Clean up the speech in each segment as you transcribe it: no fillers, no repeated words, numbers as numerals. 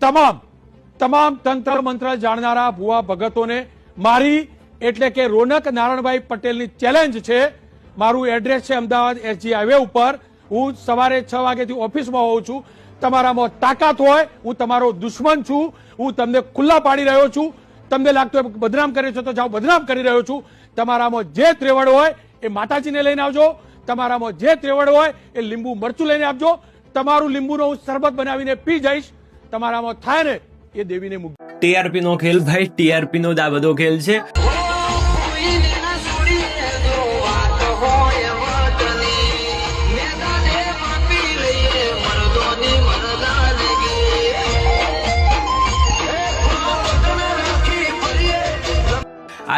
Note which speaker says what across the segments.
Speaker 1: તમામ તંત્ર મંત્ર જાણનારા ભુવા ભગતોને મારી એટલે કે રોનક નારણભાઈ પટેલની ચેલેન્જ છે। મારું એડ્રેસ છે અમદાવાદ એસજી હાઈવે ઉપર। હું સવારે 6 વાગ્યાથી ઓફિસમાં હોઉં છું। તમારામાં તાકાત હોય, હું તમારો દુશ્મન છું, હું તમને ખુલ્લા પાડી રહ્યો છું। તમને લાગતું હોય બદનામ કરે છે તો જાઓ, બદનામ કરી રહ્યો છું। તમારામાં જે ત્રેવડ હોય એ માતાજીને લઈને આવજો, તમારામાં જે ત્રેવડ હોય એ લીંબુ મરચું લઈને આપજો। તમારું લીંબુનો હું શરબત બનાવીને પી જઈશ। તમારામાં થાય ને એ દેવીને મૂક।
Speaker 2: ટીઆરપી નો ખેલ ભાઈ, ટીઆરપી નો આ બધો ખેલ છે।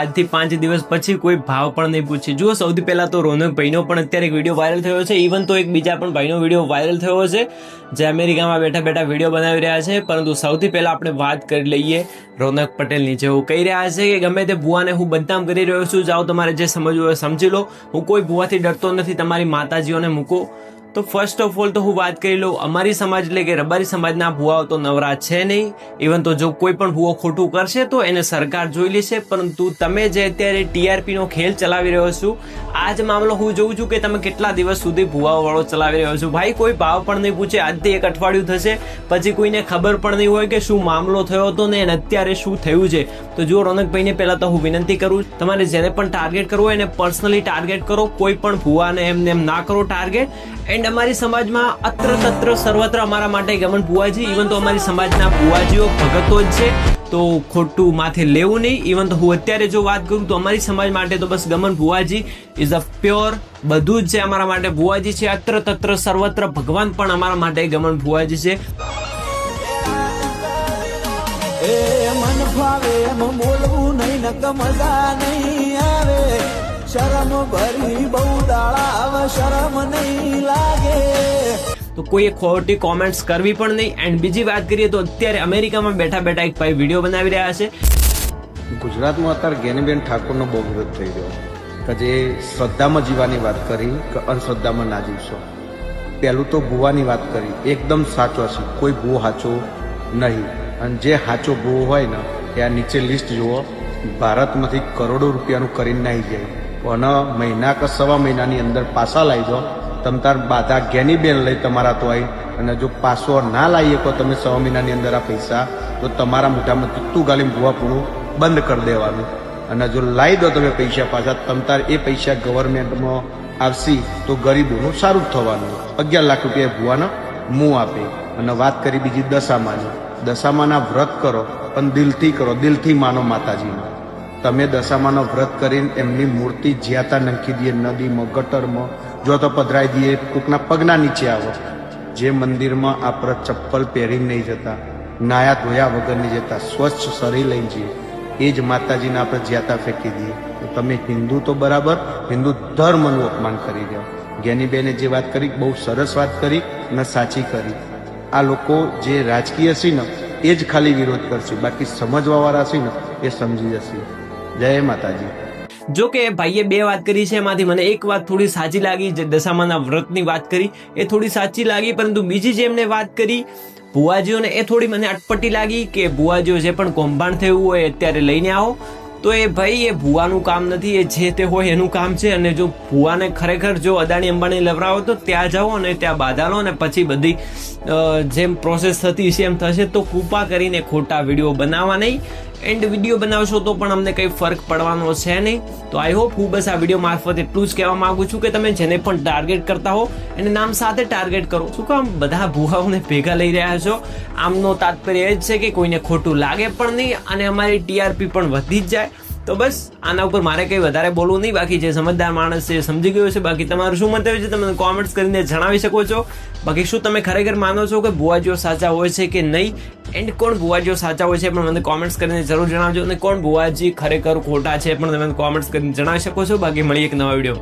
Speaker 2: આજથી 5 દિવસ પછી કોઈ ભાવ પણ નહીં પૂછે। જુઓ, સૌથી પહેલા તો રોનક ભાઈનો પણ અત્યારે એક વિડીયો વાયરલ થયો છે। ઇવન તો એક બીજા પણ ભાઈનો વિડીયો વાયરલ થયો છે જે અમેરિકામાં બેઠા બેઠા વિડીયો બનાવી રહ્યા છે। પરંતુ સૌથી પહેલા આપણે વાત કરી લઈએ રોનક પટેલની। જેઓ કહી રહ્યા છે કે ગમે તે ભુવાને હું બદનામ કરી રહ્યો છું, જાઓ તમારે જે સમજવું હોય સમજી લો, હું કોઈ ભુવાથી ડરતો નથી, તમારી માતાજીઓને મૂકો। તો ફર્સ્ટ ઓફ ઓલ તો હું વાત કરી લઉં, અમારી સમાજ એટલે કે રબારી સમાજના ભુવાઓ તો નવરા છે નહીં। ઇવન તો જો કોઈ પણ ભુવો ખોટું કરશે તો એને સરકાર જોઈ લેશે। પરંતુ તમે જે અત્યારે ટીઆરપી નો ખેલ ચલાવી રહ્યો છો, આ જ મામલો હું જોઉં છું કે તમે કેટલા દિવસ સુધી ભુવાઓ વાળો ચલાવી રહ્યો છો। ભાઈ કોઈ ભાવ પણ નહીં પૂછે। આજથી 1 અઠવાડિયું થશે, પછી કોઈને ખબર પણ નહીં હોય કે શું મામલો થયો હતો ને અત્યારે શું થયું છે। તો જો રોનકભાઈને પહેલા તો હું વિનંતી કરું, તમારે જેને પણ ટાર્ગેટ કરવો એને પર્સનલી ટાર્ગેટ કરો, કોઈ પણ ભુવાને એમને એમ ના કરો ટાર્ગેટ। એન્ડ અમારી સમાજમાં અત્ર તત્ર સર્વત્ર અમારા માટે ગમન ભુવાજી, ઇવન તો અમારી સમાજના ભુવાજીઓ ભગતો જ છે, તો ખોટું માથે લેવું નહીં। ઇવન તો હું અત્યારે જો વાત કરું તો અમારી સમાજ માટે તો બસ ગમન ભુવાજી ઇઝ અ પ્યોર, બધું જ છે અમારા માટે ભુવાજી છે। અત્ર તત્ર સર્વત્ર ભગવાન પણ અમારા માટે ગમન ભુવાજી છે।
Speaker 3: મન ફાવે એમ બોલવું નહીં, નક મજા નહીં આવે, શરમ ભરી બહુ દાડા આવે, શરમ નહીં લાગે।
Speaker 2: તો કોઈ ખોટી કોમેન્ટ્સ કરવી પણ નહીં। એન્ડ બીજી વાત કરીએ તો અત્યારે અમેરિકામાં બેઠા બેઠા એક ભાઈ વિડીયો બનાવી રહ્યા છે।
Speaker 4: ગુજરાતમાં અત્યારે ગેનીબેન ઠાકોરનો બહુ વિરોધ થઈ ગયો કે જે શ્રદ્ધામાં જીવવાની વાત કરી કે અંધશ્રદ્ધામાં ના જીવશો। પહેલું તો ભુવાની વાત કરી, એકદમ સાચો છે, કોઈ ભૂવો સાચો નહીં। અને જે સાચો ભૂવો હોય ને એ આ નીચે લિસ્ટ જુઓ, ભારતમાંથી કરોડો રૂપિયાનું કરીને નાહી જાય અને મહિના કે સવા મહિનાની અંદર પાછા લાવી દો। તમે તાર બાધા ગેનીબેન લઈ તમારા તો આવી, અને જો પાછો ના લાવી શકો તમે સવા મહિનાની અંદર આ પૈસા, તો તમારા મોઢામાં તું ગાલીને ભૂવાપૂરું બંધ કરી દેવાનું। અને જો લાવી દો તમે પૈસા પાછા, તમ તાર એ પૈસા ગવર્મેન્ટમાં આવશે તો ગરીબોનું સારું જ થવાનું। 11 લાખ રૂપિયા ભૂવાને મું આપે। અને વાત કરી બીજી દશામાની, દશામાના વ્રત કરો પણ દિલથી કરો, દિલથી માનો માતાજીને। તમે દશામાનો વ્રત કરીને એમની મૂર્તિ જ્યાતા નંખી દઈએ, નદીમાં, ગટરમાં, જો તો પધરાઈ દઈએ, કોકના પગના નીચે આવો। જે મંદિરમાં આપણે ચપ્પલ પહેરીને નહીં જતા, નાયા ધોયા વગર નહીં જતા, સ્વચ્છ શરીર લઈને જઈએ, એ જ માતાજીને આપણે જ્યાતા ફેંકી દઈએ। તો તમે હિન્દુ તો બરાબર, હિન્દુ ધર્મનું અપમાન કરી રહ્યો। જ્ઞાનીબેને જે વાત કરી બહુ સરસ વાત કરી અને સાચી કરી। આ લોકો જે રાજકીય છે ને એ જ ખાલી વિરોધ કરશે, બાકી સમજવાવાળા છે ને એ સમજી જશે। જય માતાજી।
Speaker 2: જો કે ભાઈએ 2 વાત કરી છે, એમાંથી મને એક વાત થોડી સાચી લાગી, જે દશામાના વ્રતની વાત કરી એ થોડી સાચી લાગી। પરંતુ બીજી જે એમને વાત કરી ભુવાજીઓને, એ થોડી મને અટપટી લાગી કે ભુવાજીઓ જે પણ કૌભાંડ થયું હોય અત્યારે લઈને આવો। તો એ ભાઈ એ ભુવાનું કામ નથી, એ જે તે હોય એનું કામ છે। અને જો ભુવાને ખરેખર જો અદાણી અંબાણી લવરાવો તો ત્યાં જાઓ અને ત્યાં બાધા લો, અને પછી બધી જેમ પ્રોસેસ થતી છે એમ થશે। તો કૃપા કરીને ખોટા વિડીયો બનાવવા નહીં। એન્ડ વિડીયો બનાવશો તો પણ અમને કંઈ ફરક પડવાનો છે નહીં। તો આઈ હોપ હું બસ આ વિડીયો મારફત એટલું જ કહેવા માંગુ છું કે તમે જેને પણ ટાર્ગેટ કરતા હો એને નામ સાથે ટાર્ગેટ કરો। શું કામ બધા ભુવાઓને ભેગા લઈ રહ્યા છો? આમનો તાત્પર્ય એ જ છે કે કોઈને ખોટું લાગે પણ નહીં અને અમારી ટીઆરપી પણ વધી જ જાય। તો બસ આના ઉપર મારે કંઈ વધારે બોલવું નહીં। બાકી જે સમજદાર માણસ છે સમજી ગયો છે। બાકી તમારું શું મંતવ્ય છે તમે કોમેન્ટ્સ કરીને જણાવી શકો છો। બાકી શું તમે ખરેખર માનો છો કે ભુવાજીઓ સાચા હોય છે કે નહીં? એન્ડ કોણ ભુવાજીઓ સાચા હોય છે પણ મને કોમેન્ટ્સ કરીને જરૂર જણાવજો। અને કોણ ભુવાજી ખરેખર ખોટા છે પણ તમે કોમેન્ટ્સ કરીને જણાવી શકો છો। બાકી મળીએ એક નવા વિડીયો।